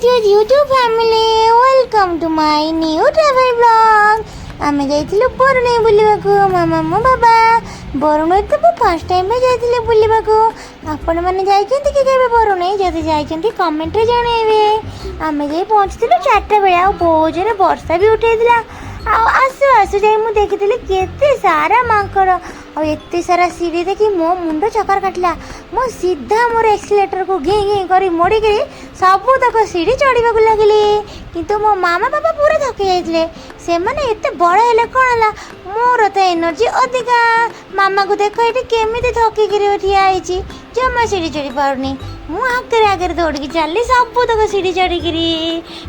YouTube family, welcome to my new travel vlog. ଆମେ ଯାଇଥିଲୁ ବରୁଣେଇ ବୁଲିବାକୁ ମାମା ମୋ ବାବା। ବରୁଣେଇ ତ ମୁଁ ଫାର୍ଷ୍ଟ ଟାଇମ୍ ଯାଇଥିଲି ବୁଲିବାକୁ। ଆପଣମାନେ ଯାଇଛନ୍ତି କି କେବେ ବରୁଣେଇ? ଯଦି ଯାଇଛନ୍ତି କମେଣ୍ଟରେ ଜଣାଇବେ। ଆମେ ଯାଇ ପହଞ୍ଚିଥିଲୁ 4ଟା ବେଳେ, ଆଉ ବହୁତ ଜୋରେ ବର୍ଷା ବି ଉଠେଇଥିଲା। ଆଉ ଆସୁ ଆସୁ ଯାଇ ମୁଁ ଦେଖିଥିଲି କେତେ ସାରା ମାଙ୍କଡ଼ ଆଉ ଏତେ ସାରା ସିଡ଼ି ଦେଖି ମୋ ମୁଣ୍ଡ ଚକର କାଟିଲା। ମୁଁ ସିଧା ମୋର ଏକ୍ସିଲେଟରକୁ ଘିଁ ଘିଁ କରି ମୋଡ଼ିକିରି ସବୁତକ ସିଡ଼ି ଚଢ଼ିବାକୁ ଲାଗିଲି। କିନ୍ତୁ ମୋ ମାମା ବାପା ପୁରା ଥକି ଯାଇଥିଲେ। ସେମାନେ ଏତେ ବଡ଼ ହେଲେ କ'ଣ ହେଲା, ମୋର ତ ଏନର୍ଜି ଅଧିକା। ମାମାକୁ ଦେଖ ଏଠି କେମିତି ଥକିକିରି ଠିଆ ହେଇଛି, ଜମା ସିଡ଼ି ଚଢ଼ି ପାରୁନି। ମୁଁ ଆଗରେ ଦୌଡ଼ିକି ଚାଲିଲି ସବୁତକ ସିଡ଼ି ଚଢ଼ିକିରି।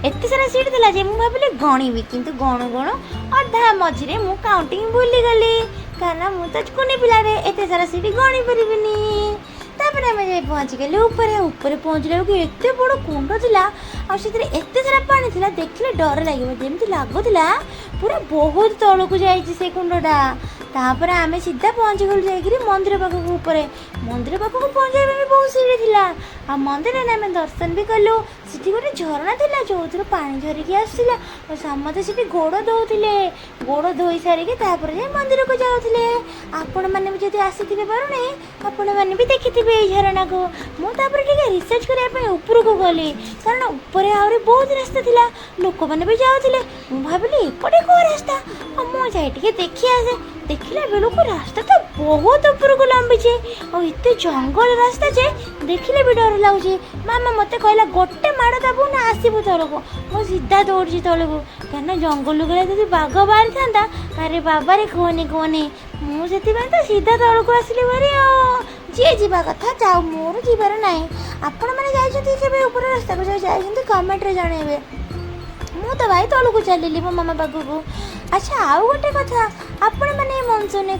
ଏତେ ସାରା ସିଡ଼ି ଥିଲା ଯେ ମୁଁ ଭାବିଲି ଗଣିବି, କିନ୍ତୁ ଗଣୁ ଗଣୁ ଅଧା ମଝିରେ ମୁଁ କାଉଣ୍ଟିଂ ଭୁଲିଗଲି। କାରଣ ମୁଁ ତ କୁନି ପିଲାରେ ଏତେ ସାରା ସିଡ଼ି ଗଣି ପାରିବିନି। ତାପରେ ଆମେ ଯାଇ ପହଞ୍ଚିଗଲୁ ଉପରେ ପହଞ୍ଚିଲା ବେଳକୁ ଏତେ ବଡ଼ କୁଣ୍ଡ ଥିଲା, ଆଉ ସେଥିରେ ଏତେ ସାରା ପାଣି ଥିଲା, ଦେଖିଲେ ଡର ଲାଗିବ। ଯେମିତି ଲାଗୁଥିଲା ପୁରା ବହୁତ ତଳକୁ ଯାଇଛି ସେ କୁଣ୍ଡଟା। ତାପରେ ଆମେ ସିଧା ପହଞ୍ଚିଗଲୁ ଯାଇକିରି ମନ୍ଦିର ପାଖକୁ ଉପରେ। ମନ୍ଦିର ପାଖକୁ ପହଞ୍ଚିବା ପାଇଁ ବି ବହୁତ ସିଡ଼ି ଥିଲା। ଆଉ ମନ୍ଦିରରେ ଆମେ ଦର୍ଶନ ବି କଲୁ। ସେଠି ଗୋଟେ ଝରଣା ଥିଲା ଯେଉଁଥିରୁ ପାଣି ଝରିକି ଆସୁଥିଲା, ଆଉ ସମସ୍ତେ ସେଠି ଗୋଡ଼ ଧୋଉଥିଲେ। ଗୋଡ଼ ଧୋଇ ସାରିକି ତାପରେ ଯାଇ ମନ୍ଦିରକୁ ଯାଉଥିଲେ। ଆପଣମାନେ ବି ଯଦି ଆସିଥିବେ ବରୁଣେଇ, ଆପଣମାନେ ବି ଦେଖିଥିବେ ଏଇ ଝରଣାକୁ। ମୁଁ ତାପରେ ଟିକେ ରିସର୍ଚ୍ଚ କରିବା ପାଇଁ ଉପରକୁ ଗଲି, କାରଣ ଉପରେ ଆହୁରି ବହୁତ ରାସ୍ତା ଥିଲା, ଲୋକମାନେ ବି ଯାଉଥିଲେ। ମୁଁ ଭାବିଲି ଏପଟେ କେଉଁ ରାସ୍ତା, ଆଉ ମୁଁ ଯାଇ ଟିକେ ଦେଖି ଆସେ। ଦେଖିଲା ବେଳକୁ ରାସ୍ତା ତ ବହୁତ ଉପରକୁ ଲମ୍ବିଛି, ଆଉ ଏତେ ଜଙ୍ଗଲ ରାସ୍ତା ଯେ ଦେଖିଲେ ବି ଡର ଲାଗୁଛି। ମାମା ମୋତେ କହିଲା ଗୋଟେ ମାଡ଼ ଦେବୁ ନା ଆସିବୁ ତଳକୁ। ମୁଁ ସିଧା ଦୌଡ଼ିଛି ତଳକୁ, କାରଣ ଜଙ୍ଗଲରୁ ଗଲେ ଯଦି ବାଘ ବାହାରିଥାନ୍ତା, ଆରେ ବାବାରେ କୁହନି। ମୁଁ ସେଥିପାଇଁ ତ ସିଧା ତଳକୁ ଆସିଲି ଭାରି। ଆଉ ଯିଏ ଯିବା କଥା ଯାଉ, ମୋର ଯିବାର ନାହିଁ। ଆପଣମାନେ ଯାଇଛନ୍ତି କେବେ ଉପର ରାସ୍ତାକୁ? ଯାଇଛନ୍ତି କମେଣ୍ଟରେ ଜଣାଇବେ। ମୁଁ ତ ଭାଇ ତଳକୁ ଚାଲିଲି ମୋ ମାମା ପାଖକୁ। ଆଚ୍ଛା, ଆଉ ଗୋଟେ କଥା, ଆପଣମାନେ ମନସୁନରେ